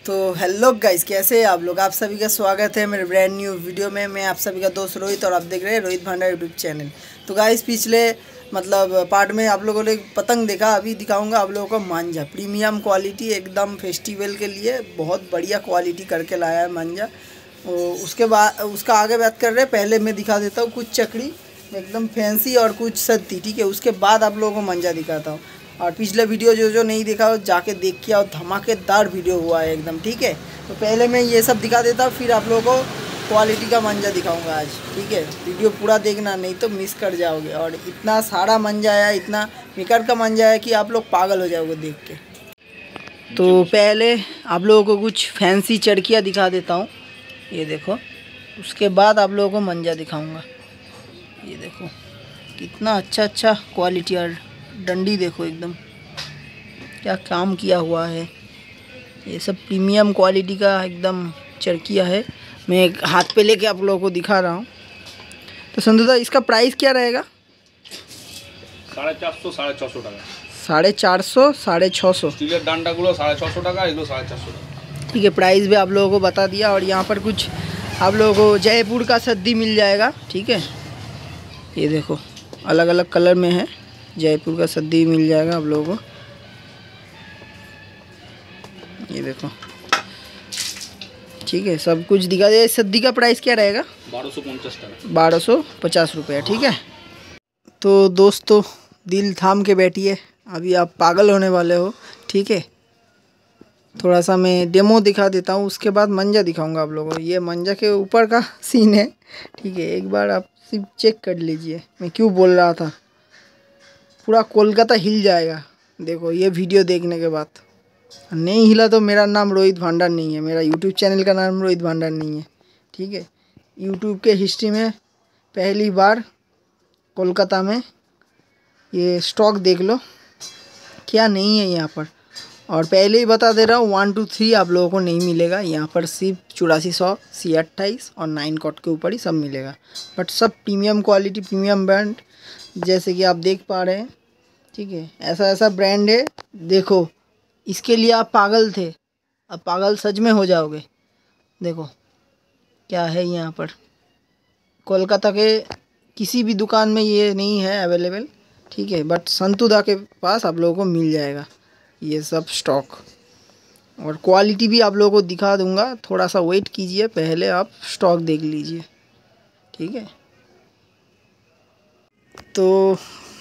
तो hello guys, कैसे हैं आप लोग। आप सभी का स्वागत है मेरे ब्रांड न्यू वीडियो में। मैं आप सभी का दोस्त रोहित और आप देख रहे हैं रोहित भांडार यूट्यूब चैनल। तो गाइस, पिछले पार्ट में आप लोगों ने पतंग देखा, अभी दिखाऊंगा आप लोगों को मांझा। प्रीमियम क्वालिटी, एकदम फेस्टिवल के लिए बहुत बढ़िया क्वालिटी करके लाया है मांझा। उसके बाद उसका आगे बात कर रहे हैं। पहले मैं दिखा देता हूँ कुछ चकड़ी एकदम फैंसी और कुछ सत्ती, ठीक है। उसके बाद आप लोगों को मांझा दिखाता हूँ। और पिछले वीडियो जो नहीं देखा हो जाके देख के आओ, धमाकेदार वीडियो हुआ है एकदम, ठीक है। तो पहले मैं ये सब दिखा देता हूँ, फिर आप लोगों को क्वालिटी का मांझा दिखाऊंगा आज, ठीक है। वीडियो पूरा देखना, नहीं तो मिस कर जाओगे। और इतना सारा मांझा है, इतना मेकर का मांझा है कि आप लोग पागल हो जाओगे देख के। तो पहले आप लोगों को कुछ फैंसी चरखियाँ दिखा देता हूँ, ये देखो। उसके बाद आप लोगों को मांझा दिखाऊंगा। ये देखो कितना अच्छा क्वालिटी, और डंडी देखो एकदम क्या काम किया हुआ है। ये सब प्रीमियम क्वालिटी का एकदम चरखिया है। मैं एक हाथ पे लेके आप लोगों को दिखा रहा हूँ। तो संधुदा, इसका प्राइस क्या रहेगा? 450 450 টাকা। 450 650। স্টিলের ডান্ডাগুলো 650 টাকা, এগুলো 450 টাকা। ठीक है, प्राइस भी आप लोगों को बता दिया। और यहाँ पर कुछ आप लोगों को जयपुर का सद्दी मिल जाएगा, ठीक है। ये देखो अलग अलग कलर में है, जयपुर का सद्दी मिल जाएगा आप लोगों को। ये देखो, ठीक है, सब कुछ दिखा दिया। इस सद्दी का प्राइस क्या रहेगा? 1250 টাকা। 1250 रुपये, ठीक है। तो दोस्तों, दिल थाम के बैठिए, अभी आप पागल होने वाले हो, ठीक है। थोड़ा सा मैं डेमो दिखा देता हूँ, उसके बाद मांझा दिखाऊंगा आप लोगों को। ये मांझा के ऊपर का सीन है, ठीक है। एक बार आप सिर्फ चेक कर लीजिए, मैं क्यों बोल रहा था। पूरा कोलकाता हिल जाएगा, देखो ये वीडियो देखने के बाद। नहीं हिला तो मेरा नाम रोहित भांडार नहीं है, मेरा यूट्यूब चैनल का नाम रोहित भांडार नहीं है, ठीक है। यूट्यूब के हिस्ट्री में पहली बार कोलकाता में ये स्टॉक देख लो क्या नहीं है यहाँ पर। और पहले ही बता दे रहा हूँ, 1 2 3 आप लोगों को नहीं मिलेगा यहाँ पर। सिर्फ 8400 C28 और 9 कॉट के ऊपर ही सब मिलेगा। बट सब प्रीमियम क्वालिटी, प्रीमियम ब्रांड, जैसे कि आप देख पा रहे हैं, ठीक है। ऐसा ब्रांड है, देखो। इसके लिए आप पागल थे, अब पागल सच में हो जाओगे। देखो क्या है यहाँ पर। कोलकाता के किसी भी दुकान में ये नहीं है अवेलेबल, ठीक है। बट संतुदा के पास आप लोगों को मिल जाएगा ये सब स्टॉक। और क्वालिटी भी आप लोगों को दिखा दूंगा, थोड़ा सा वेट कीजिए, पहले आप स्टॉक देख लीजिए, ठीक है। तो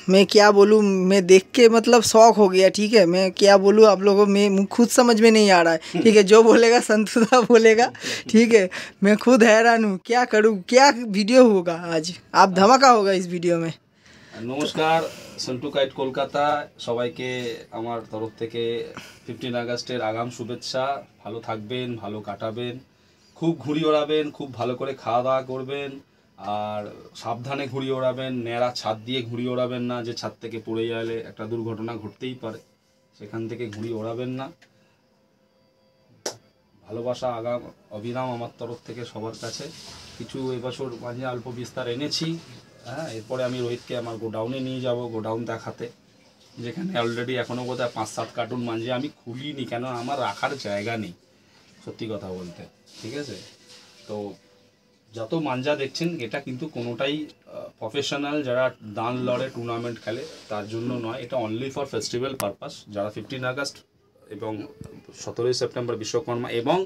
मैं क्या बोलूँ, मैं देख के शौक हो गया, ठीक है। मैं क्या बोलूँ आप लोगों को, मैं खुद समझ में नहीं आ रहा है, ठीक है। जो बोलेगा संतुदा बोलेगा, ठीक है। मैं खुद हैरान हूँ, क्या करूँ, क्या वीडियो होगा आज। आप धमाका होगा इस वीडियो में। নমস্কার, সন্টু কাইট কলকাতা সবাইকে আমার তরফ থেকে 15 আগস্টের আগাম শুভেচ্ছা। ভালো থাকবেন, ভালো কাটাবেন, খুব ঘুড়ি ওড়াবেন, খুব ভালো করে খাওয়া দাওয়া করবেন। আর সাবধানে ঘুড়ি ওড়াবেন, ন্যাড়া ছাদ দিয়ে ঘুড়ি ওড়াবেন না, যে ছাদ থেকে পড়ে গেলে একটা দুর্ঘটনা ঘটতেই পারে, সেখান থেকে ঘুড়ি ওড়াবেন না। ভালোবাসা আগাম অবিরাম আমার তরফ থেকে সবার কাছে। কিছু এবছর মাঝে অল্প বিস্তার এনেছি, হ্যাঁ। এরপরে আমি রোহিতকে আমার গোডাউনে নিয়ে যাব, গোডাউন দেখাতে, যেখানে অলরেডি এখনও বোধহয় 5-7 কার্টুন মাঝে আমি খুলিনি, কেন আমার রাখার জায়গা নেই, সত্যি কথা বলতে, ঠিক আছে। তো যত মাঞ্জা দেখছেন, এটা কিন্তু কোনোটাই প্রফেশনাল যারা দান লড়ে টুর্নামেন্ট খেলে তার জন্য নয়। এটা অনলি ফর ফেস্টিভ্যাল পারপাস। যারা 15 আগস্ট এবং 17 সেপ্টেম্বর বিশ্বকর্মা এবং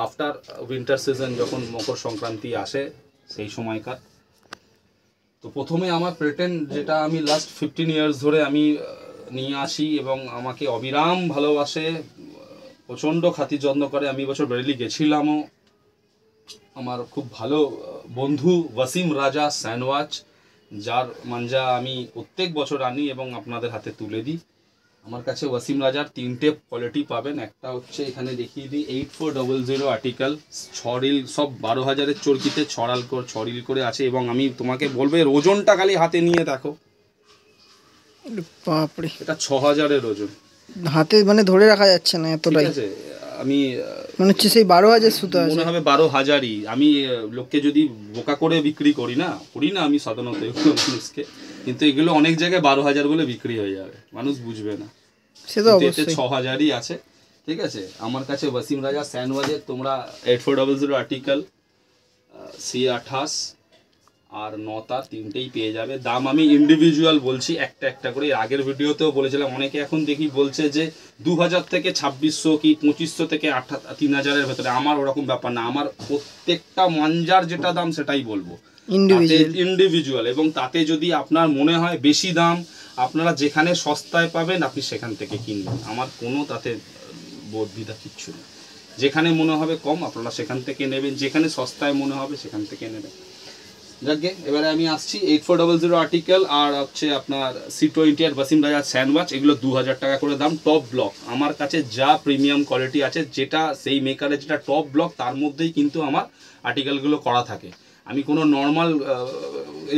আফটার উইন্টার সিজন যখন মকর সংক্রান্তি আসে সেই সময়কার। তো প্রথমে আমার প্রেটেন্ট, যেটা আমি লাস্ট 15 ইয়ার্স ধরে আমি নিয়ে আসি এবং আমাকে অবিরাম ভালোবাসে, প্রচণ্ড খাতির যত্ন করে। আমি এবছর বেরেলি গেছিলামও। আমার খুব ভালো বন্ধু ওয়াসিম রাজা স্যান্ডওয়াচ, যার মাঞ্জা আমি প্রত্যেক বছর আনি এবং আপনাদের হাতে তুলে দিই। আমার কাছে ওয়াসিম রাজার 3টে কোয়ালিটি পাবেন। একটা হচ্ছে এখানে দেখিয়ে দিই, 8400 আর্টিকেল, 6 রিল, সব 12,000-এর চরকিতে 6 রিল করে আছে। এবং আমি তোমাকে বলবো এর ওজনটা খালি হাতে নিয়ে দেখো, বাপরে, এটা 6000-এর ওজন। হাতে ধরে রাখা যাচ্ছে না এতটাই। ঠিক আছে, আমি মনে হচ্ছে সেই 12,000 সুতো আছে, মনে হবে 12,000-ই। আমি লোককে যদি বোকা করে বিক্রি করি না আমি সাধারণত মানুষকে, কিন্তু এগুলো অনেক জায়গায় 12,000 বলে বিক্রি হয়ে যাবে, মানুষ বুঝবে না। সে তো অবশ্যই 6000-ই আছে। ঠিক আছে, আমার কাছে ওয়াসিম রাজা স্যান্ডওয়াজের তোমরা 8400 আর্টিকেল, C28 আর 9 তার তিনটেই পেয়ে যাবে। দাম আমি ইন্ডিভিজুয়াল বলছি একটা একটা করে, আগের ভিডিওতেও বলেছিলাম। অনেকে এখন দেখি বলছে যে 2000 থেকে 2600 কি 2500 থেকে 3000-এর ভেতরে। আমার ওরকম ব্যাপার না, আমার প্রত্যেকটা মাঞ্জার যেটা দাম সেটাই বলবো ইন্ডিভিজুয়াল। এবং তাতে যদি আপনার মনে হয় বেশি দাম, আপনারা যেখানে সস্তায় পাবেন আপনি সেখান থেকে কিনবেন, আমার কোনো তাতে বোধবিধা কিচ্ছু নেই। যেখানে মনে হবে কম আপনারা সেখান থেকে নেবেন, যেখানে সস্তায় মনে হবে সেখান থেকে নেবেন। যাকে এবারে আমি আসছি 8400 আর্টিকেল আর হচ্ছে আপনার C20 আর ওয়াসিম রাজা স্যান্ডওয়াচ, এগুলো 2000 টাকা করে দাম। টপ ব্লক আমার কাছে যা প্রিমিয়াম কোয়ালিটি আছে, যেটা সেই মেকারের যেটা টপ ব্লক তার মধ্যেই কিন্তু আমার আর্টিকেলগুলো করা থাকে। আমি কোনো নর্মাল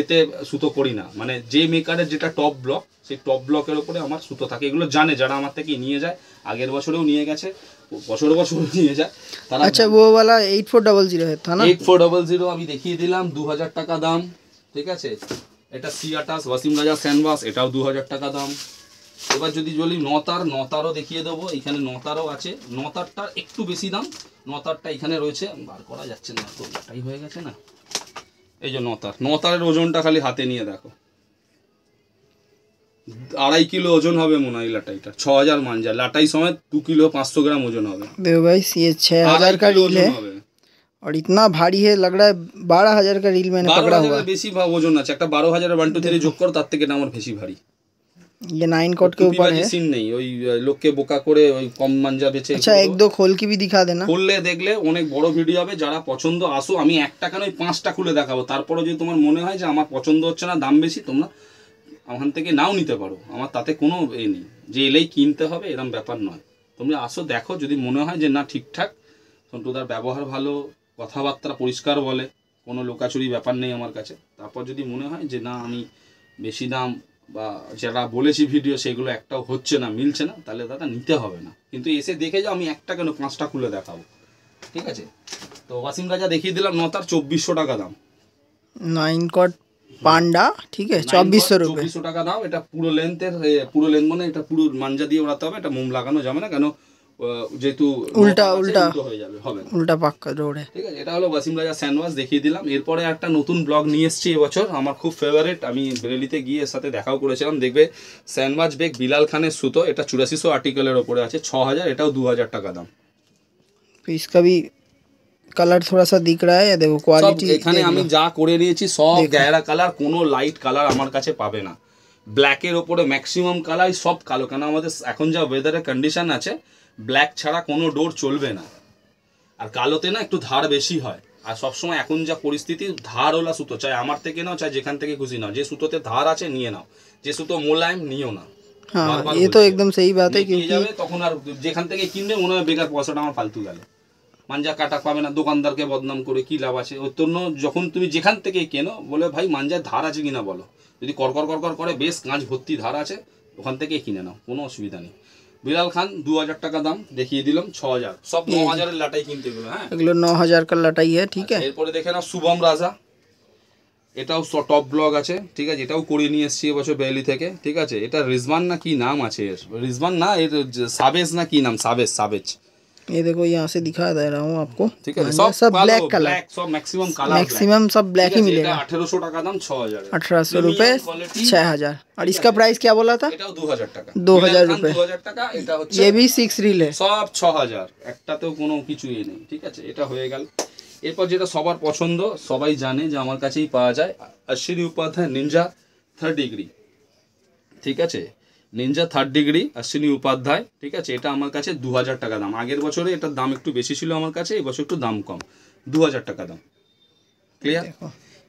এতে সুতো করি না, মানে যে মেকারের যেটা টপ ব্লক সেই টপ ব্লকের ওপরে আমার সুতো থাকে। এগুলো জানে যারা আমার থেকে নিয়ে যায়, আগের বছরেও নিয়ে গেছে, বছর নিয়ে যায় তারা। আচ্ছা वो वाला 8400 है था ना? 8400 আমি দেখিয়ে দিলাম, 2000 টাকা দাম। ঠিক আছে, এটা C28 ওয়াসিম রাজা স্যান্ডওয়াশ, এটাও 2000 টাকা দাম। এবার যদি বলি 9 তারও দেখিয়ে দেবো, এখানে 9 তারও আছে। 9 তারটা একটু বেশি দাম, 9 তারটা এখানে রয়েছে, বার করা যাচ্ছে না তো, এটাই হয়ে গেছে না। এই যে 9 তারের ওজনটা খালি হাতে নিয়ে দেখো, 2.5 কিলো ওজন হবে মনে হয় লাটাইটা। 6000 মাঞ্জা লাটাই সমেত 2 কিলো 500 গ্রাম ওজন হবে। देखो भाई ये 6000 का रील है और इतना भारी है, लग रहा है 12000 का रील मैंने पकड़ा हुआ है। বেশি ওজন আছে, একটা 12000 1 2 3 যোগ করো, তার থেকে এটা আমার বেশি ভারী। ये 9 कट के ऊपर है। সিন নেই ওই লোককে বোকা করে ওই কম মাঞ্জা বেচে। अच्छा एक दो खोल के भी दिखा देना, খুললে দেখলে অনেক বড় ভিডিও হবে। যারা পছন্দ আসো, আমি একটা কেন 5টা খুলে দেখাবো। তারপরে যদি তোমার মনে হয় যে আমার পছন্দ হচ্ছে না, দাম বেশি, তোমরা ওখান থেকে নাও নিতে পারো, আমার তাতে কোনো এ নেই যে এলেই কিনতে হবে এরকম ব্যাপার নয়। তোমরা আসো, দেখো, যদি মনে হয় যে না ঠিকঠাক, সন্টুদার ব্যবহার ভালো, কথাবার্তা পরিষ্কার বলে, কোনো লোকাচুরি ব্যাপার নেই আমার কাছে, তারপর যদি মনে হয় যে না আমি বেশি দাম বা যারা বলেছি ভিডিও সেগুলো একটাও হচ্ছে না, মিলছে না, তাহলে দাদা নিতে হবে না। কিন্তু এসে দেখে যাও, আমি একটা কেন 5টা খুলে দেখাবো। ঠিক আছে, তো ওয়াসিম রাজা দেখিয়ে দিলাম। 9 তার 2400 টাকা দাম। 9 कट पांडा, ठीक है 2400 रुपये। 2400 টাকা দাম। এটা পুরো লেন্থের, পুরো লেন্থ মানে এটা পুরো মাঞ্জা দিয়ে ওড়াতে হবে, এটা মোম লাগানো যাবে না, কেন যেহেতু উল্টা হয়ে যাবে, হবে না। উল্টা পাক্কা রোড है। ঠিক আছে, এটা হলো ওয়াসিম রাজা স্যান্ডওয়াশ দেখিয়ে দিলাম। এরপরে একটা নতুন ব্লগ নিয়ে এসেছি এবছর, আমার খুব ফেভারিট। আমি বেরেলিতে গিয়ে এর সাথে দেখাও করেছিলাম। দেখবে স্যান্ডওয়াচ বেগ বিলাল খানের সুতো, এটা 8400 আর্টিকেলের ওপরে আছে, 6000, এটাও 2000 টাকা দাম। तो इसका भी कलर थोड़ा सा दिख रहा है, देखो क्वालिटी। এখানে আমি যা করে নিয়েছি সব গ্যারা কালার, কোনো লাইট কালার আমার কাছে পাবে না। ব্ল্যাকের ওপরে ম্যাক্সিমাম কালার সব কালো, কেন আমাদের এখন যা ওয়েদারের কন্ডিশন আছে, ব্ল্যাক ছাড়া কোনো ডোর চলবে না। আর কালোতে না একটু ধার বেশি হয়, আর সবসময় এখন যা পরিস্থিতি, ধারওয়ালা সুতো চাই আমার থেকে নাও, চাই যেখান থেকে খুশি নাও, যে সুতোতে ধার আছে নিয়ে নাও, যে সুতো মোলায়েম নিও না। हाँ ये तो एकदम सही बात है, क्योंकि তখন আর যেখান থেকে কিনবে মনে হয় বেকার পয়সাটা আমার ফালতু গেল, মাঞ্জা কাটা পাবে না, দোকানদারকে বদনাম করে কি লাভ আছে। ওর জন্য যখন তুমি যেখান থেকে কেনো, বলে ভাই মাঞ্জার ধার আছে কিনা বলো, যদি করকর করকর করে বেশ কাঁচ ভর্তি ধার আছে, ওখান থেকেই কিনে নাও, কোনো অসুবিধা নেই। বিলাল খান 2000 টাকা দাম, দেখিয়ে দিলাম 6000, সব 9000-এর লাটাই কিনতে এগুলো। হ্যাঁ, এগুলো 9000 का लटाई है, ठीक है। এরপরে দেখে নাও শুভম রাজা, এটাও টপ ব্লগ আছে, ঠিক আছে, এটাও করে নিয়ে এসেছি এবছর বেলি থেকে। ঠিক আছে, এটা রিজওয়ান না কি নাম আছে এর, রিজওয়ান না, এর সাবেজ না কি নাম, সাবেজ। ये देखो यहाँ से दिखा दे रहा हूँ आपको, ठीक है, सब ब्लैक कलर, सब मैक्सिमम कलर, मैक्सिमम सब ब्लैक ही मिलेगा। 1800 টাকা দাম, 6000, 1800 रुपये, 6000। और इसका प्राइस क्या बोला था? এটাও 2000 টাকা, 2000 रुपये, 2000 টাকা। এটা হচ্ছে ये भी 6 रील है, সব 6000, একটাতেও কোনো কিছুই নেই। ঠিক আছে, এটা হয়ে গেল। এরপর যেটা সবার পছন্দ, সবাই জানে যে আমার কাছেই পাওয়া যায়, Ashwini Upadhyay Ninja 3rd degree. ঠিক আছে, Ninja 3rd degree Ashwini Upadhyay. ঠিক আছে, এটা আমার কাছে 2000 টাকা দাম। আগের বছরে এটার দাম একটু বেশি ছিল আমার কাছে, এই বছর একটু দাম কম, 2000 টাকা দাম। ক্লিয়ার?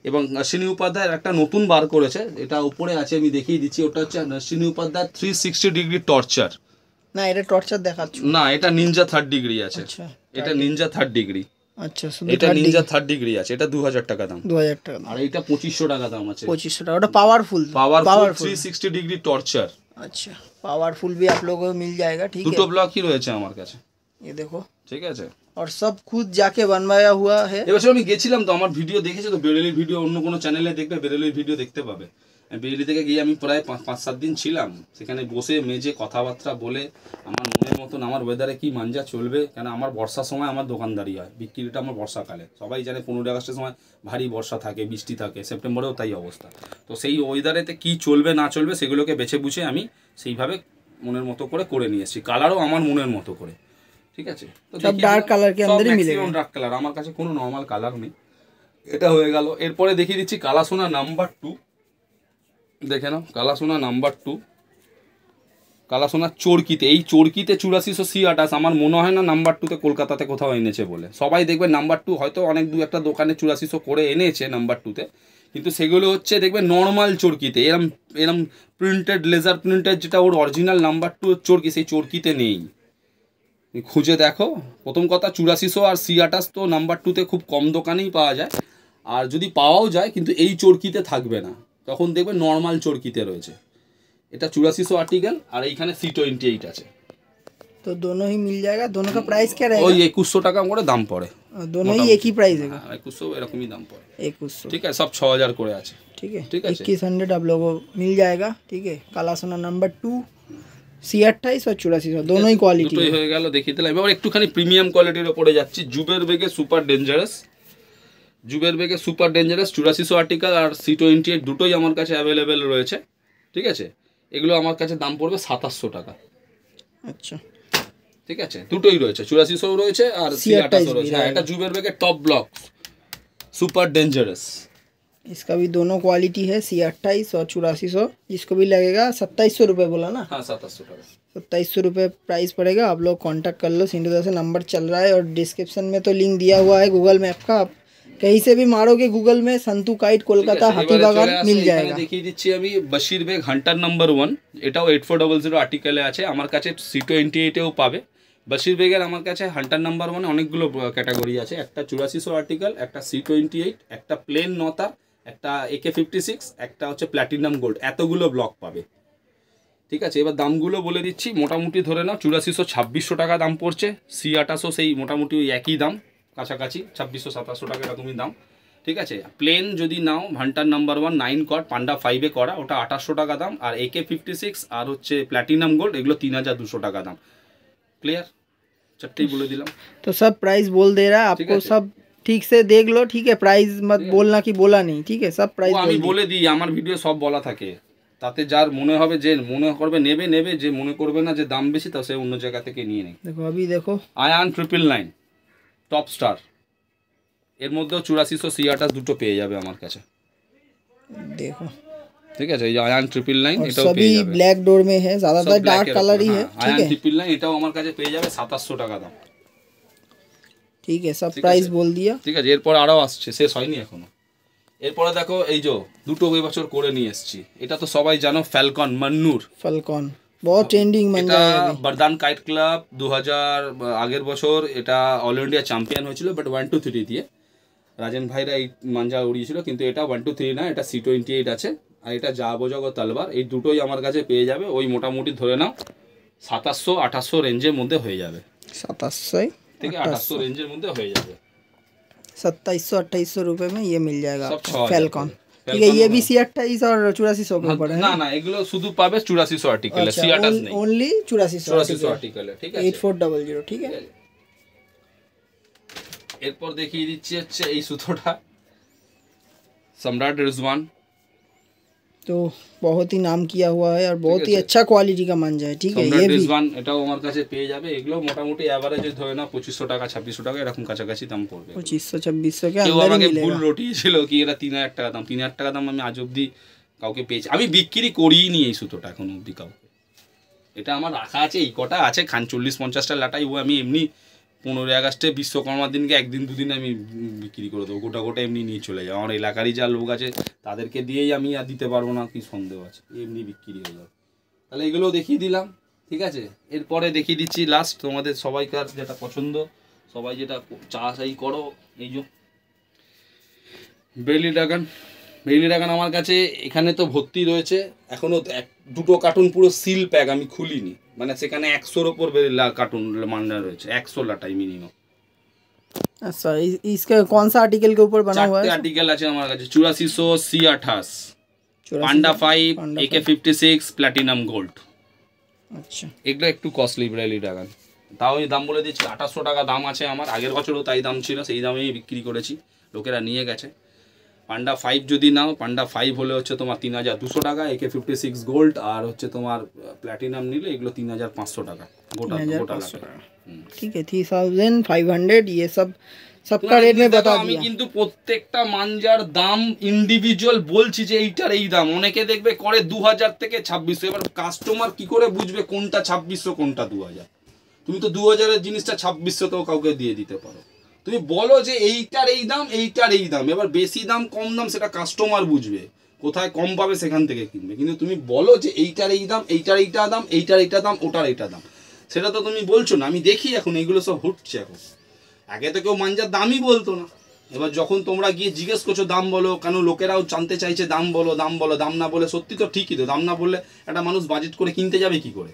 এবং অশ্বিনী উপাধ্যায়ের একটা নতুন বার করেছে, এটা উপরে আছে, আমি দেখিয়ে দিচ্ছি। ওটা হচ্ছে অশ্বিনী উপাধ্যায় 360 ডিগ্রি টর্চার। না এটা টর্চার দেখাচ্ছ না, এটা নিনজা 3rd ডিগ্রি আছে। আচ্ছা, এটা নিনজা 3rd ডিগ্রি। আচ্ছা, এটা নিনজা 3rd ডিগ্রি আছে, এটা 2000 টাকা দাম। 2000 টাকা দাম। আর এটা 2500 টাকা দাম আছে। 2500 টাকা, ওটা पावरफुल 360 ডিগ্রি টর্চার। अच्छा, पावरफुल भी आप लोगों को मिल जाएगा, ठीक है। দুটো ব্লকই রয়েছে আমার কাছে, ये देखो, ঠিক আছে। और सब खुद जाके बनवाया हुआ है। এবছর আমি গেছিলাম তো, আমার ভিডিও দেখেছো তো, বেরেলির ভিডিও অন্য কোনো চ্যানেলে দেখবে, বেরেলির ভিডিও দেখতে পাবে। বেইলি থেকে গিয়ে আমি প্রায় 5-7 দিন ছিলাম, সেখানে বসে মেজে কথাবার্তা বলে আমার মনের মতন আমার ওয়েদারে কি মাঞ্জা চলবে, কেন আমার বর্ষার সময় আমার দোকানদারি হয়, বিক্রিটা আমার বর্ষাকালে, সবাই জানে 15 আগস্টের সময় ভারী বর্ষা থাকে, বৃষ্টি থাকে, সেপ্টেম্বরেও তাই অবস্থা। তো সেই ওয়েদারেতে কি চলবে না চলবে সেগুলোকে বেছে বুঝে আমি সেইভাবে মনের মতো করে নিয়ে এসেছি। কালারও আমার মনের মতো করে, ঠিক আছে। সব ডার্ক কালার के अंदर ही मिलेगा, ডার্ক কালার, আমার কাছে কোনো নর্মাল কালার নেই। এটা হয়ে গেল। এরপরে দেখিয়ে দিচ্ছি কালাসোনা নাম্বার 2, দেখে নাও কালাসোনা নাম্বার 2, কালাসোনা চরকিতে। এই চরকিতে 8428 আমার মনে হয় না নাম্বার 2তে কলকাতাতে কোথাও এনেছে বলে। সবাই দেখবে নাম্বার 2 হয়তো অনেক দু একটা দোকানে 8400 করে এনেছে নাম্বার 2তে, কিন্তু সেগুলো হচ্ছে দেখবে নর্মাল চরকিতে, এরম এরম প্রিন্টেড লেজার প্রিন্টেড যেটা ওর অরিজিনাল নাম্বার 2 চরকি, সেই চরকিতে নেই, খুঁজে দেখো। প্রথম কথা 8400 আর C28 তো নাম্বার 2তে খুব কম দোকানেই পাওয়া যায়, আর যদি পাওয়াও যায় কিন্তু এই চরকিতে থাকবে না, তখন দেখবে নর্মাল চরকিতে রয়েছে। এটা 8400 आर्टिकल और এইখানে C28 আছে। तो दोनों ही मिल जाएगा। दोनों का प्राइस क्या रहेगा? ওই 2100 টাকা করে দাম পড়ে, दोनों ही एक ही प्राइस है? 2100 এরকমই দাম পড়ে, 2100, ঠিক আছে। সব 6000 করে আছে, ठीक है। ठीक है 2100 आप लोगों को मिल जाएगा, ठीक है। कालासोना नंबर 2 C28 और 8400 दोनों ही क्वालिटी দুটোই হয়ে গেল, দেখিয়ে দিলাম। এবার একটুখানি প্রিমিয়াম কোয়ালিটির উপরে যাচ্ছি। জুবের বেগে সুপার ডেঞ্জারাস, জুবের বেগে সুপার ডেঞ্জারাস 8400 आर्टिकल আর C28 দুটোই আমার কাছে অ্যাভেলেবেল রয়েছে, ঠিক আছে। এগুলো আমার কাছে দাম পড়বে 2700 টাকা। अच्छा, ঠিক আছে, দুটোই রয়েছে, 8400 রয়েছে আর C28 রয়েছে। হ্যাঁ, এটা জুবের বেগের টপ ব্লক সুপার ডেঞ্জারাস। इसका भी दोनों क्वालिटी है C28 और 8400। इसको भी लगेगा 2700 रुपये बोला ना? हाँ 2700 টাকা, 2700 रुपये प्राइस पड़ेगा। आप लोग कांटेक्ट कर लो, सिंधु से नंबर चल रहा है और डिस्क्रिप्शन में तो लिंक दिया हुआ है गूगल मैप का। आप कहीं से भी मारोगे गूगल में संतू काइट कोलकाता हाथीबागान मिल जाएगा। দেখিয়ে দিচ্ছি আমি বশির বেগ হান্টার নাম্বার 1, এটাও 8400 আর্টিকেলে আছে, আমার কাছে C28 এও পাবে। বশির বেগের আমার কাছে হান্টার নাম্বার 1 অনেকগুলো ক্যাটাগরি আছে, একটা 8400 আর্টিকেল, একটা C28, একটা প্লেন নতার, একটা AK56, একটা হচ্ছে প্ল্যাটিনাম গোল্ড, এতগুলো ব্লক পাবে, ঠিক আছে। এবার দামগুলো বলে দিচ্ছি, মোটামুটি ধরে নাও 8400 2600 টাকা দাম পড়ছে, C28 সেই মোটামুটি ওই একই দাম, কাছাকাছি 2600-2700 টাকা এরকমই দাম, ঠিক আছে। প্লেন যদি নাও ভান্টার নাম্বার 1 9 কট পান্ডা 5-এ করা, ওটা 2800 টাকা দাম, আর AK56 আর হচ্ছে প্ল্যাটিনাম গোল্ড এগুলো 3200 টাকা দাম। ক্লিয়ার, চারটেই বলে দিলাম। तो सब प्राइस बोल दे रहा है आपको, सब ठीक से देख लो, ठीक है। प्राइस मत बोलना कि बोला नहीं, ठीक है। सब प्राइस আমি বলে দিই, আমার ভিডিও সব বলা থাকে, তাতে যার মনে হবে যে মনে করবে নেবে নেবে, যে মনে করবে না যে দাম বেশি তা সে অন্য জায়গা থেকে নিয়ে নেয়। देखो अभी देखो আয়ান 999 টপ স্টার, এর মধ্যেও 8400 C28 দুটো পেয়ে যাবে আমার কাছে, देखो, ঠিক আছে। এই আয়ান 999 और এটাও सभी পেয়ে যাবে, ब्लैक डोर में है, ज्यादातर डार्क कलर ही है, ठीक আয়ান है। 999 এটাও আমার কাছে পেয়ে যাবে 2700 টাকা দাম, ठीक है, सब प्राइस बोल दिया, ঠিক আছে। এরপর আরও আসছে, শেষ হয়নি এখনো। এরপরে দেখো এই যে দুটো এই বছর করে নিয়ে এসেছি, এটা তো সবাই জানো, ফ্যালকন মান্নুর फलकॉन बहुत ट्रेंडिंग बन এটা गया है अभी। বরদান কাইট ক্লাব 2000 আগের বছর এটা অল ইন্ডিয়া চ্যাম্পিয়ন হয়েছিল, বাট 1 2 3 দিয়ে রাজেন ভাইরা এই মাঞ্জা উড়িয়েছিল, কিন্তু এটা 1 2 3 না, এটা C28 আছে, আর এটা যাবজগ তলবার, এই দুটোই আমার কাছে পেয়ে যাবে ওই মোটামুটি ধরে নাও 2700-2800 রেঞ্জের মধ্যে হয়ে যাবে, 2700 থেকে 2800 রেঞ্জের মধ্যে হয়ে যাবে। 2700-2800 रुपये में ये मिल जाएगा सब आपको 6000 फैलकॉन, रुपये। ठीक है। ये भी C28 और 8400 के ऊपर है না না, এগুলো শুধু পাবে 8400 আর্টিকেল, अच्छा, C28 নেই, ओनली 8400 আর্টিকেল, ঠিক আছে। 8400, ठीक है। এরপর দেখিয়ে দিচ্ছি হচ্ছে এই সুতোটা সম্রাট রিজওয়ান, तो बहुत ही नाम किया हुआ है और बहुत ही अच्छा क्वालिटी का मंजा है, ठीक है। ये সম্রাট भी রিজওয়ান এটাও আমার কাছে পেয়ে যাবে। এগুলো মোটামুটি এভারেজে ধরে না 2500 টাকা 2600 টাকা এরকম কাছাকাছি দাম পড়বে। 2500-2600 के কেউ अंदर ही আমাকে ভুল मिलेगा। রটিয়েছিল কি এটা 3000 টাকা দাম, 3000 টাকা দাম আমি আজ অব্দি কাউকে পেয়েছি, আমি বিক্রি করিই নি এই সুতোটা এখন অব্দি কাউকে। এটা আমার রাখা আছে, এই কটা আছে, খান 40-50টা লাটাই ও আমি এমনি 15 আগস্টে বিশ্বকর্মার দিনকে একদিন দুদিন আমি বিক্রি করে দেবো, গোটা গোটা এমনি নিয়ে চলে যাবো। আমার এলাকারই যা লোক আছে তাদেরকে দিয়েই আমি আর দিতে পারবো না, কি সন্দেহ আছে, এমনি বিক্রি হয়ে যাবে। তাহলে এগুলোও দেখিয়ে দিলাম, ঠিক আছে। এরপরে দেখিয়ে দিচ্ছি লাস্ট তোমাদের সবাইকার যেটা পছন্দ, সবাই যেটা চাষাই করো, এই যে বেলি ড্রাগন। বেলি ড্রাগন আমার কাছে এখানে তো ভর্তি রয়েছে, এখনও দুটো কার্টুন পুরো সিল প্যাক আমি খুলিনি, মানে সেখানে 100-র ওপর কার্টুন মান্ডা রয়েছে, 100 লাটাই মিনিমাম। अच्छा, इसका कौन सा आर्टिकल के ऊपर बना हुआ है? 4টে আর্টিকেল আছে আমার কাছে, 8400 C28, পান্ডা 5 AK56 প্ল্যাটিনাম গোল্ড। আচ্ছা, এগুলো একটু কস্টলি ব্রেলি ড্রাগন, তাও আমি দাম বলে দিচ্ছি 2800 টাকা দাম আছে আমার। আগের বছরও তাই দাম ছিল, সেই দামেই বিক্রি করেছি, লোকেরা নিয়ে গেছে। পান্ডা 5 যদি নাও, পান্ডা 5 হলে হচ্ছে তোমার 3200 টাকা, AK56 গোল্ড, আর হচ্ছে তোমার প্ল্যাটিনাম নিলে এগুলো 3500 টাকা গোটা গোটা লাগে। ठीक है, 3500 ये सब सबका रेट में बता আমি दिया। কিন্তু প্রত্যেকটা মাঞ্জার দাম ইন্ডিভিজুয়াল বলছি যে এইটার এই দাম। অনেকে দেখবে করে 2000 থেকে 2600, এবার কাস্টমার কি করে বুঝবে কোনটা 2600 কোনটা 2000? তুমি তো 2000 এর জিনিসটা 2600 তেও কাউকে দিয়ে দিতে পারো। তুমি বলো যে এইটার এই দাম, এইটার এই দাম, এবার বেশি দাম কম দাম সেটা কাস্টমার বুঝবে, কোথায় কম পাবে সেখান থেকে কিনবে। কিন্তু তুমি বলো যে এইটার এই দাম, এইটার এইটা দাম, এইটার এইটা দাম, ওটার এইটা দাম, সেটা তো তুমি বলছো না। আমি দেখি এখন এইগুলো সব হচ্ছে এখন। আগে তো কেউ মাঞ্জার দামই বলতো না, এবার যখন তোমরা গিয়ে জিজ্ঞেস করছো দাম বলো, কেন লোকেরাও জানতে চাইছে দাম বলো দাম বলো। দাম না বলে, সত্যি তো ঠিকই তো, দাম না বললে একটা মানুষ বাজেট করে কিনতে যাবে কি করে?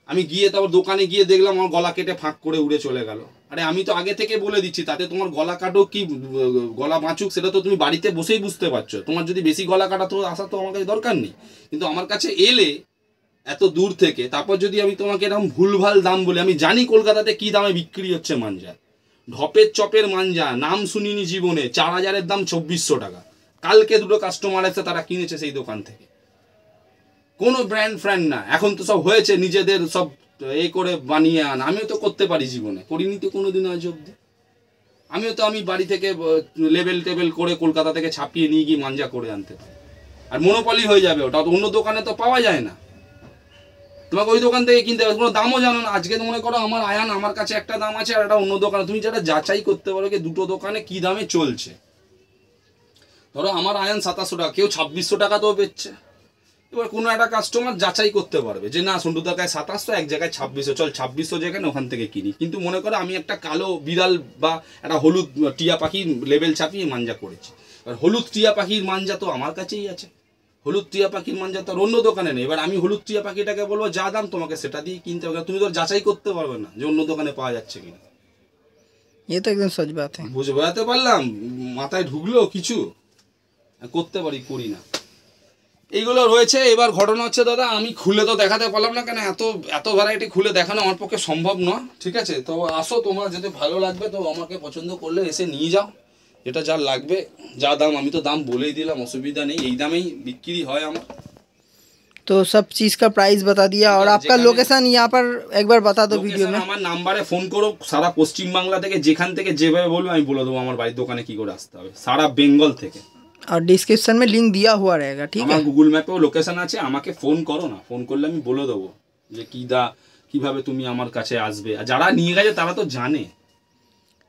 আমি গিয়ে তারপর দোকানে গিয়ে দেখলাম আমার গলা কেটে ফাঁক করে উড়ে চলে গেল। আরে আমি তো আগে থেকে বলে দিচ্ছি, তাতে তোমার গলা কাটো কি গলা বাঁচুক সেটা তো তুমি বাড়িতে বসেই বুঝতে পারছো। তোমার যদি বেশি গলা কাটা তো আসা তো আমার কাছে দরকার নেই, কিন্তু আমার কাছে এলে এত দূর থেকে, তারপর যদি আমি তোমাকে এরকম ভুলভাল দাম বলি, আমি জানি কলকাতাতে কি দামে বিক্রি হচ্ছে মাঞ্জা। ঢপের চপের মাঞ্জা নাম শুনিনি জীবনে, 4000-এর দাম 2400 টাকা। কালকে দুটো কাস্টমার এসে তারা কিনেছে সেই দোকান থেকে, কোনো ব্র্যান্ড ফ্র্যান্ড না। এখন তো সব হয়েছে নিজেদের সব করে বানিয়ে আন। আমিও তো করতে পারি, জীবনে করিনি তো কোনোদিন আজ অব্দি। আমি বাড়ি থেকে লেবেল টেবেল করে কলকাতা থেকে ছাপিয়ে নিয়ে গিয়ে মাঞ্জা করে আনতে পারি, আর মনোপলি হয়ে যাবে ওটা। অন্য দোকানে তো পাওয়া যায় না, তোমাকে ওই দোকান থেকে কিনতে হবে, কোনো দামও জানো না। আজকে মনে করো আমার আয়ান আমার কাছে একটা দাম আছে, আর একটা অন্য দোকানে, তুমি যেটা যাচাই করতে পারো কি দুটো দোকানে কি দামে চলছে। ধরো আমার আয়ান 2700 টাকা, কেউ 2600 টাকাতেও বেচছে। এবার কোনো একটা কাস্টমার যাচাই করতে পারবে যে না সন্টু টাকায় 2700, এক জায়গায় 2600, চল 2600 যেখানে ওখান থেকে কিনি। কিন্তু মনে করো আমি একটা কালো বিড়াল বা একটা হলুদ টিয়া পাখির লেবেল ছাপিয়ে মাঞ্জা করেছি, এবার হলুদ টিয়া পাখির মাঞ্জা তো আমার কাছেই আছে, হলুদ টিয়া পাখির মাঞ্জা তো আর অন্য দোকানে নেই। এবার আমি হলুদ টিয়া পাখিটাকে বলবো যা দাম, তোমাকে সেটা দিয়ে কিনতে হবে। তুমি তো যাচাই করতে পারবে না যে অন্য দোকানে পাওয়া যাচ্ছে কিনা। ये तो एकदम सच बात है। বুঝে বেড়াতে পারলাম, মাথায় ঢুকলো কিছু, করতে পারি করি না, এইগুলো রয়েছে। এবার ঘটনা হচ্ছে দাদা, আমি খুলে তো দেখাতে পারলাম না, কেন এত এত ভ্যারাইটি খুলে দেখানো আমার পক্ষে সম্ভব নয়। ঠিক আছে, তো আসো, তোমরা যদি ভালো লাগবে তো আমাকে পছন্দ করলে এসে নিয়ে যাও, এটা যা লাগবে যা দাম, আমি তো দাম বলেই দিলাম, অসুবিধা নেই, এই দামেই বিক্রি হয় আমার। तो सब चीज़ का प्राइस बता दिया, और आपका लोकेशन यहाँ पर एक बार बता दो वीडियो में। আমার নাম্বারে ফোন করো, সারা পশ্চিম বাংলা থেকে যেখান থেকে যেভাবে বলবো আমি বলে দেবো আমার বাড়ির দোকানে কি করে আসতে হবে, সারা বেঙ্গল থেকে। और डिस्क्रिप्शन में लिंक दिया हुआ रहेगा, ठीक है। আমার গুগল ম্যাপেও লোকেশন আছে, আমাকে ফোন করো না, ফোন করলে আমি বলে দেবো যে কিভাবে তুমি আমার কাছে আসবে। আর যারা নিয়ে গেছে তারা তো জানে।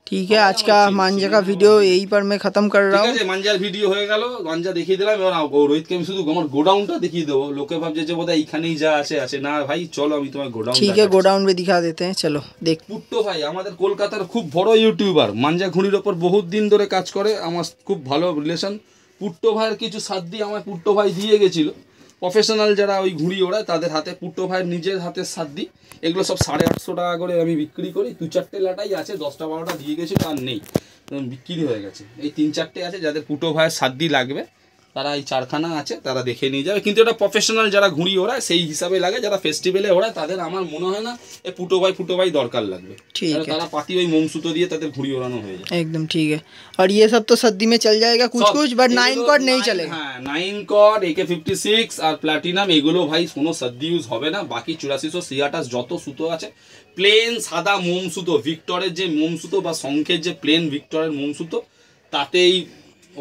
ठीक है, आज का मांझा का वीडियो यहीं पर मैं ख़त्म कर रहा हूँ। মাঞ্জার ভিডিও হয়ে গেল, মাঞ্জা দেখিয়ে দিলাম। এবার রোহিতকে আমি শুধু আমার গোডাউনটা দেখিয়ে দেবো, লোকে ভাবছে যে বোধহয় এইখানেই যা আছে না ভাই, চলো আমি তোমার গোডাউন। ठीक है, गोडाउन भी दिखा देते हैं, चलो देख। পুট্টো ভাই আমাদের কলকাতার খুব বড় ইউটিউবার, মাঞ্জা ঘুড়ির ওপর বহুত দিন ধরে কাজ করে, আমার খুব ভালো রিলেশন। পুট্টো ভাইয়ের কিছু সাদ্দি আমার পুট্টো ভাই দিয়ে গেছিলো, প্রফেশনাল যারা ওই ঘুড়ি ওড়ায় তাদের হাতে, পুট্টো ভাইয়ের নিজের হাতের সাদ্দি। এগুলো সব 850 টাকা করে আমি বিক্রি করি। 2-4টে লাটাই আছে, 10টা-12টা দিয়ে গেছিলো, আর নেই, বিক্রি হয়ে গেছে। এই 3-4টে আছে, যাদের পুট্টো ভাইয়ের সাদ্দি লাগবে তারা এই 4খানা আছে, তারা দেখে নিয়ে যাবে। কিন্তু এটা প্রফেশনাল যারা ঘুড়ি ওড়ায় সেই হিসাবে লাগে, যারা ফেস্টিভ্যালে ওড়ায় তাদের আমার মনে হয় না এই পুটো ভাই দরকার লাগবে। ठीक है, তারা পাতি ওই মোমসুতো দিয়ে তাদের ঘুড়ি ওড়ানো হয়ে যায়। एकदम ठीक है। और ये सब तो सद्दी में चल जाएगा कुछ कुछ, बट 9 कॉर्ड नहीं चलेगा। হ্যাঁ, 9 কর্ড AK56 আর প্ল্যাটিনাম এগুলো ভাই কোনো সদ্দি ইউজ হবে না। বাকি 8468 যত সুতো আছে প্লেন সাদা মোম সুতো, ভিক্টরের যে মোম সুতো বা শঙ্খের যে প্লেন ভিক্টরের মোম সুতো, তাতেই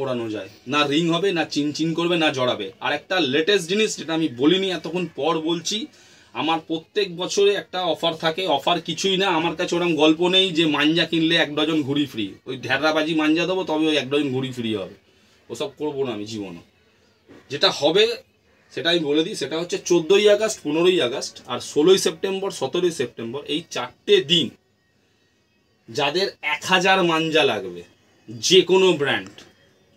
ওড়ানো যায়। না রিং হবে, না চিনচিন করবে, না জড়াবে। আর একটা লেটেস্ট জিনিস যেটা আমি বলিনি, এতক্ষণ পর বলছি, আমার প্রত্যেক বছরে একটা অফার থাকে। অফার কিছুই না, আমার কাছে ওরকম গল্প নেই যে মাঞ্জা কিনলে 1 ডজন ঘুড়ি ফ্রি। ওই ঢেররাবাজি মাঞ্জা দেবো তবে ওই 1 ডজন ঘুড়ি ফ্রি হবে, ওসব করবো না আমি জীবনে। যেটা হবে সেটা আমি বলে দিই, সেটা হচ্ছে 14ই আগস্ট, 15ই আগস্ট আর 16ই সেপ্টেম্বর, 17ই সেপ্টেম্বর, এই 4টে দিন যাদের 1000 মাঞ্জা লাগবে, যে কোনো ব্র্যান্ড,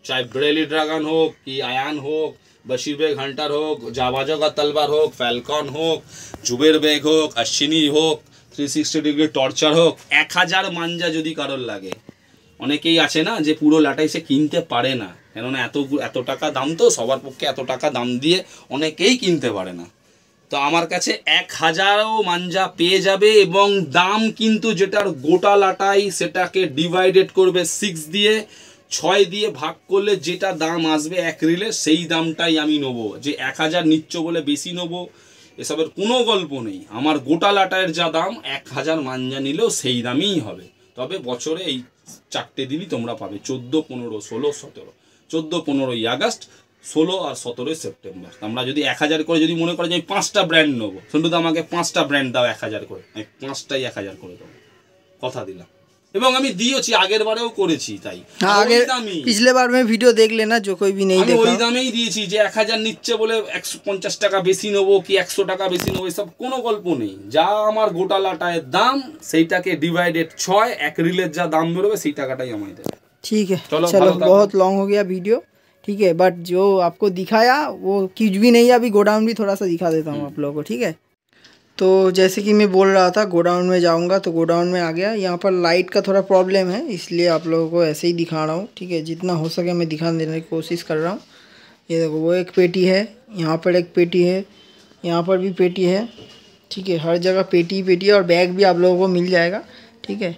চাहे ব্রেলি ড্রাগন হোক, কি আয়ান হোক, বশির বেগ হান্টার হোক, জাবাজগা তলবার হোক, ফ্যালকন হোক, জুবের বেগ হোক, অশ্বিনী হোক, 360 ডিগ্রি টর্চার হোক, 1000 মাঞ্জা যদি কারোর লাগে, অনেকেই আছে না যে পুরো লাটাই সে কিনতে পারে না, কেননা এত টাকা দাম, তো সবার পক্ষে এত টাকা দাম দিয়ে অনেকেই কিনতে পারে না। তো আমার কাছে 1000ও মাঞ্জা পেয়ে যাবে, এবং দাম কিন্তু যেটার গোটা লাটাই সেটাকে ডিভাইডেড করবে 6 দিয়ে, 6 দিয়ে ভাগ করলে যেটা দাম আসবে এক রিলে সেই দামটাই আমি নেবো। যে 1000 নিচ্ছ বলে বেশি নেবো এসবের কোনো গল্প নেই। আমার গোটা লাটাইয়ের যা দাম 1000 মাঞ্জা নিলেও সেই দামই হবে। তবে বছরে এই 4টে দিনই তোমরা পাবে, 14, 15, 16, 17। 14, 15ই আগস্ট, 16 আর 17ই সেপ্টেম্বর। আমরা যদি 1000 করে যদি মনে করে যে আমি 5টা ব্র্যান্ড নেবো, শুধু তো আমাকে 5টা ব্র্যান্ড দাও 1000 করে, আমি 5টাই 1000 করে দেবো, কথা দিলাম। এবং আমি দিয়েছি, আগের বারেও করেছি। তাই पिछले बार में वीडियो देख लेना जो कोई भी नहीं देखा, ওই দামেই দিয়েছি যে 1000 নিচ্ছে বলে 150 টাকা বেশি নেবো কি 100 টাকা বেশি নেবো এসব কোনো গল্প নেই। যা আমার গোটা লাটায়ের দাম সেইটাকে ডিভাইডেড 6, এক রিলের যা দাম বেরোবে সেই টাকাটাই আমায় দেবে। ठीक है। चलो बहुत लॉन्ग हो गया वीडियो, ठीक है, बट जो आपको दिखाया वो कुछ भी नहीं है। अभी गोडाउन भी थोड़ा सा दिखा देता हूँ आप लोगों को, ठीक है। तो जैसे कि मैं बोल रहा था गोडाउन में जाऊंगा, तो गोडाउन में आ गया। यहाँ पर लाइट का थोड़ा प्रॉब्लम है, इसलिए आप लोगों को ऐसे ही दिखा रहा हूँ, ठीक है। जितना हो सके मैं दिखा देने की कोशिश कर रहा हूँ। ये देखो वो एक पेटी है, यहाँ पर एक पेटी है, यहाँ पर भी पेटी है, ठीक है। हर जगह पेटी पेटी है, और बैग भी आप लोगों को मिल जाएगा, ठीक है।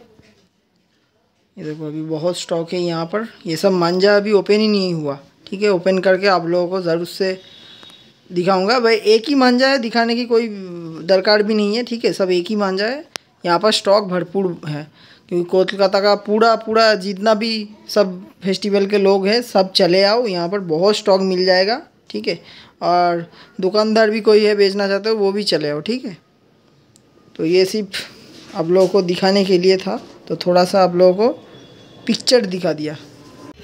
ये देखो अभी बहुत स्टॉक है यहाँ पर। ये सब मांझा अभी ओपन ही नहीं हुआ, ठीक है। ओपन करके आप लोगों को ज़रूर से दिखाऊंगा। भाई एक ही मांझा है, दिखाने की कोई दरकार भी नहीं है, ठीक है। सब एक ही मांझा है। यहाँ पर स्टॉक भरपूर है, क्योंकि कोलकाता का पूरा जितना भी सब फेस्टिवल के लोग हैं सब चले आओ, यहाँ पर बहुत स्टॉक मिल जाएगा, ठीक है। और दुकानदार भी कोई है बेचना चाहते हो वो भी चले आओ, ठीक है। तो ये सिर्फ आप लोगों को दिखाने के लिए था, तो थोड़ा सा आप लोगों को पिक्चर दिखा दिया।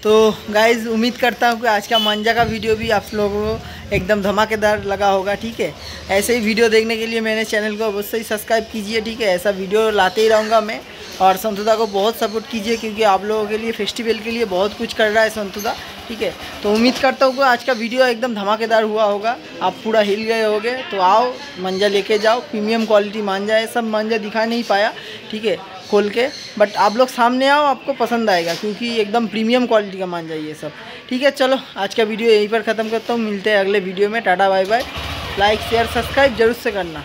तो गाइज़ उम्मीद करता हूँ कि आज का मांझा का वीडियो भी आप लोगों को एकदम धमाकेदार लगा होगा, ठीक है। ऐसे ही वीडियो देखने के लिए मेरे चैनल को अवश्य ही सब्सक्राइब कीजिए, ठीक है। ऐसा वीडियो लाते ही रहूँगा मैं। और संतुदा को बहुत सपोर्ट कीजिए, क्योंकि आप लोगों के लिए फेस्टिवल के लिए बहुत कुछ कर रहा है संतुदा, ठीक है। तो उम्मीद करता हूँ कि आज का वीडियो एकदम धमाकेदार हुआ होगा, आप पूरा हिल गए होगे। तो आओ मांझा लेके जाओ, प्रीमियम क्वालिटी मांझा है। सब मांझा दिखा नहीं पाया, ठीक है, खोल के, बट आप लोग सामने आओ, आपको पसंद आएगा, क्योंकि एकदम प्रीमियम क्वालिटी का मांझा ये सब, ठीक है। चलो आज का वीडियो यहीं पर ख़त्म करता हूँ, मिलते हैं अगले वीडियो में। Tata bye bye. Like share subscribe जरूर से करना।